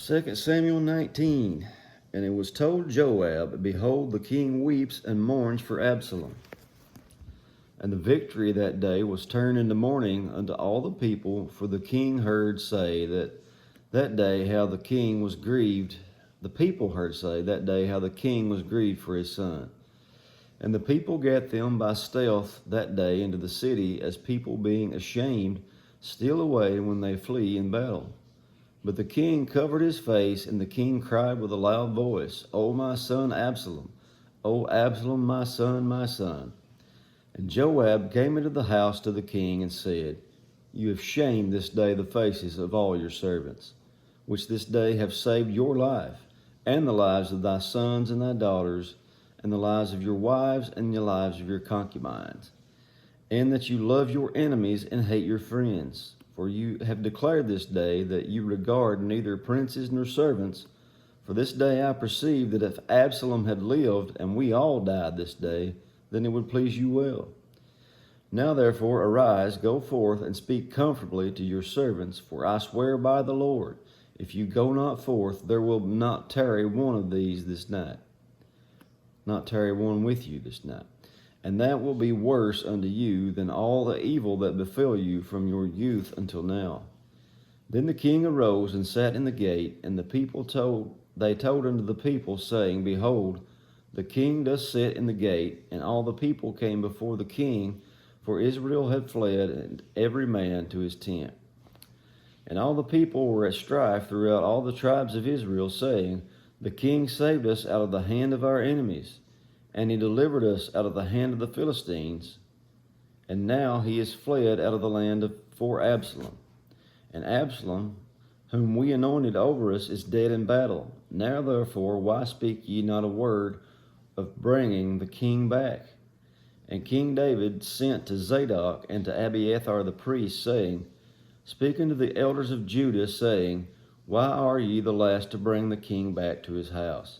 2 Samuel 19. And it was told Joab, Behold, the king weeps and mourns for Absalom. And the victory that day was turned into mourning unto all the people, for the king heard say that day how the king was grieved. The people heard say that day how the king was grieved for his son. And the people gat them by stealth that day into the city, as people being ashamed steal away when they flee in battle. But the king covered his face, and the king cried with a loud voice, O my son Absalom, O Absalom, my son, my son. And Joab came into the house to the king and said, You have shamed this day the faces of all your servants, which this day have saved your life, and the lives of thy sons and thy daughters, and the lives of your wives and the lives of your concubines, and that you love your enemies and hate your friends. For you have declared this day that you regard neither princes nor servants. For this day I perceive that if Absalom had lived, and we all died this day, then it would please you well. Now therefore arise, go forth, and speak comfortably to your servants, for I swear by the Lord, if you go not forth, there will not tarry one of these this night, not tarry one with you this night. And that will be worse unto you than all the evil that befell you from your youth until now. Then the king arose and sat in the gate, and they told unto the people, saying, Behold, the king doth sit in the gate. And all the people came before the king, for Israel had fled, and every man to his tent. And all the people were at strife throughout all the tribes of Israel, saying, The king saved us out of the hand of our enemies, and he delivered us out of the hand of the Philistines. And now he is fled out of the land for Absalom. And Absalom, whom we anointed over us, is dead in battle. Now therefore, why speak ye not a word of bringing the king back? And King David sent to Zadok and to Abiathar the priest, saying, Speak unto the elders of Judah, saying, Why are ye the last to bring the king back to his house,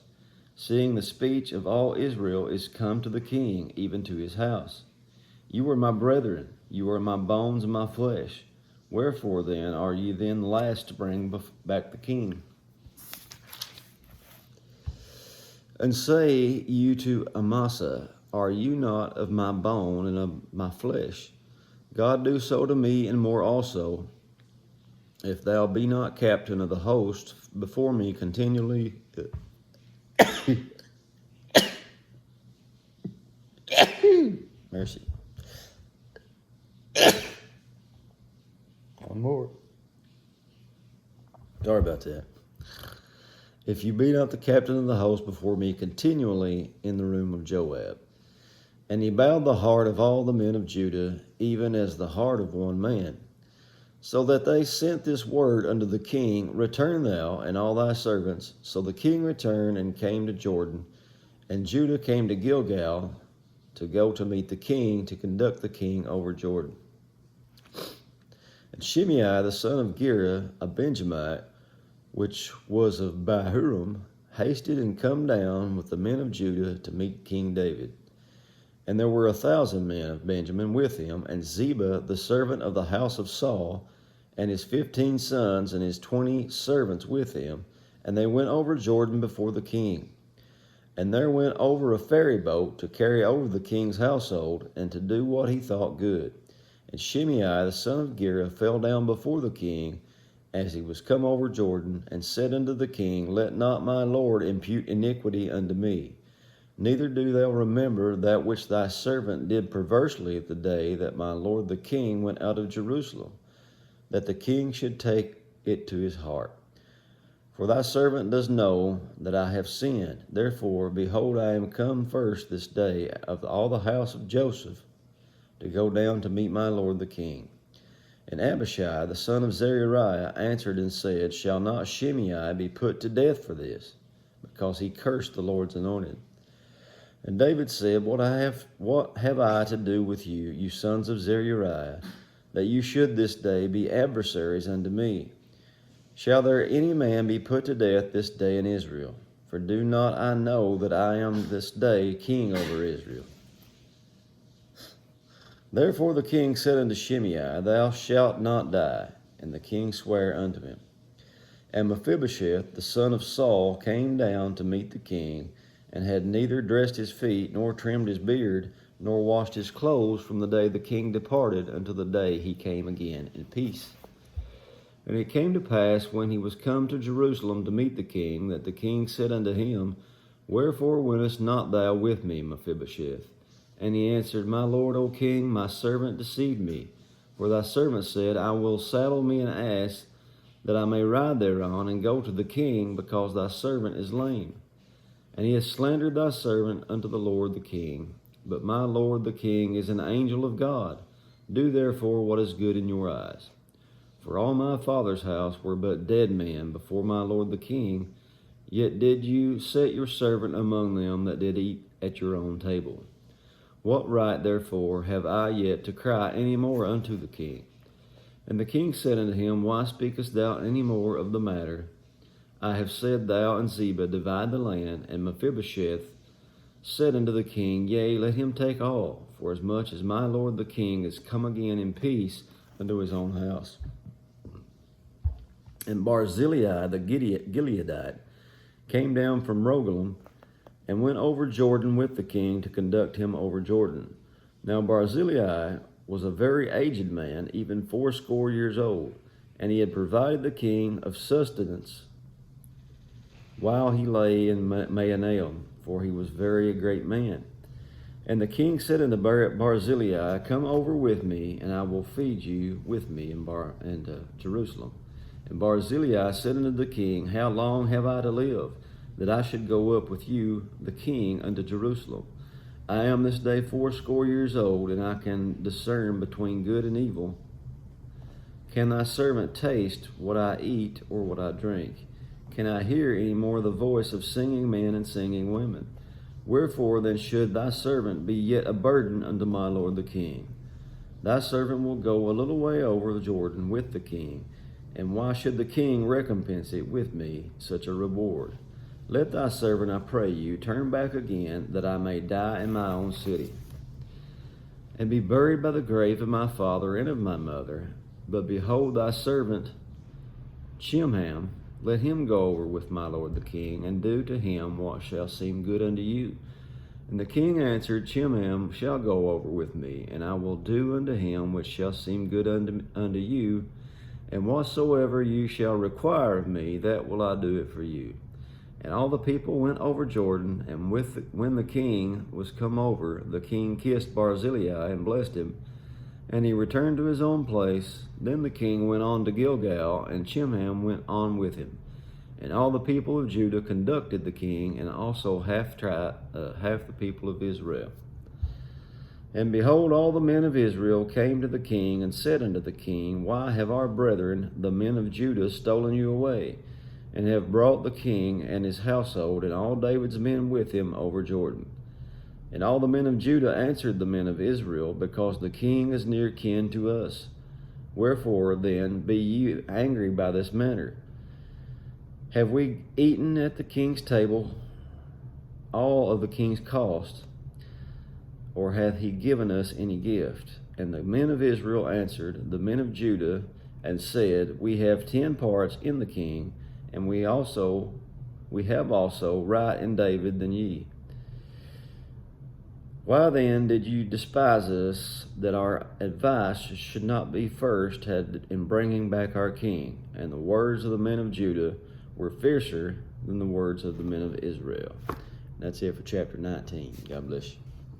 seeing the speech of all Israel is come to the king, even to his house? You are my brethren, you are my bones and my flesh. Wherefore then are ye then last to bring back the king? And say you to Amasa, Are you not of my bone and of my flesh? God do so to me and more also, if thou be not captain of the host before me continually. Mercy. One more. Sorry about that. If you be not the captain of the host before me continually in the room of Joab. And he bowed the heart of all the men of Judah, even as the heart of one man. So that they sent this word unto the king, Return thou and all thy servants. So the king returned and came to Jordan, and Judah came to Gilgal to go to meet the king, to conduct the king over Jordan. And Shimei the son of Gera, a Benjamite, which was of Bahurim, hasted and come down with the men of Judah to meet King David. And there were 1,000 men of Benjamin with him, and Ziba, the servant of the house of Saul, and his 15 sons and his 20 servants with him, and they went over Jordan before the king. And there went over a ferry boat to carry over the king's household, and to do what he thought good. And Shimei the son of Gera fell down before the king, as he was come over Jordan, and said unto the king, Let not my lord impute iniquity unto me, neither do thou remember that which thy servant did perversely the day that my lord the king went out of Jerusalem, that the king should take it to his heart. For thy servant does know that I have sinned. Therefore, behold, I am come first this day of all the house of Joseph to go down to meet my lord the king. And Abishai, the son of Zeruiah, answered and said, Shall not Shimei be put to death for this? Because he cursed the Lord's anointed. And David said, What have I to do with you, you sons of Zeruiah, that you should this day be adversaries unto me? Shall there any man be put to death this day in Israel? For do not I know that I am this day king over Israel? Therefore the king said unto Shimei, Thou shalt not die. And the king sware unto him. And Mephibosheth, the son of Saul, came down to meet the king, and had neither dressed his feet, nor trimmed his beard, nor washed his clothes from the day the king departed until the day he came again in peace. And it came to pass, when he was come to Jerusalem to meet the king, that the king said unto him, Wherefore wentest not thou with me, Mephibosheth? And he answered, My lord, O king, my servant deceived me. For thy servant said, I will saddle me an ass, that I may ride thereon, and go to the king, because thy servant is lame. And he has slandered thy servant unto the Lord the king. But my lord the king is an angel of God. Do therefore what is good in your eyes. For all my father's house were but dead men before my lord the king, yet did you set your servant among them that did eat at your own table. What right, therefore, have I yet to cry any more unto the king? And the king said unto him, Why speakest thou any more of the matter? I have said, Thou and Ziba divide the land. And Mephibosheth said unto the king, Yea, let him take all, for as much as my lord the king is come again in peace unto his own house. And Barzillai the Gileadite came down from Rogelim, and went over Jordan with the king to conduct him over Jordan. Now Barzillai was a very aged man, even 80 years old, and he had provided the king of sustenance while he lay in Mahanaim, for he was very a great man. And the king said unto Barzillai, Come over with me, and I will feed you with me in Jerusalem. And Barzillai said unto the king, How long have I to live, that I should go up with you, the king, unto Jerusalem? I am this day 80 years old, and I can discern between good and evil. Can thy servant taste what I eat or what I drink? Can I hear any more the voice of singing men and singing women? Wherefore then should thy servant be yet a burden unto my lord the king? Thy servant will go a little way over the Jordan with the king, and why should the king recompense it with me such a reward? Let thy servant, I pray you, turn back again, that I may die in my own city, and be buried by the grave of my father and of my mother. But behold, thy servant Chimham, let him go over with my lord the king, and do to him what shall seem good unto you. And the king answered, Chimham shall go over with me, and I will do unto him which shall seem good unto you, and whatsoever you shall require of me, that will I do it for you. And all the people went over Jordan, and when the king was come over, the king kissed Barzillai and blessed him, and he returned to his own place. Then the king went on to Gilgal, and Chimham went on with him. And all the people of Judah conducted the king, and also half the people of Israel. And behold, all the men of Israel came to the king, and said unto the king, Why have our brethren, the men of Judah, stolen you away, and have brought the king and his household, and all David's men with him, over Jordan? And all the men of Judah answered the men of Israel, Because the king is near kin to us. Wherefore then be ye angry by this matter? Have we eaten at the king's table all of the king's cost, or hath he given us any gift? And the men of Israel answered the men of Judah, and said, We have 10 parts in the king, and we have also right in David than ye. Why then did you despise us, that our advice should not be first had in bringing back our king? And the words of the men of Judah were fiercer than the words of the men of Israel. That's it for chapter 19. God bless you.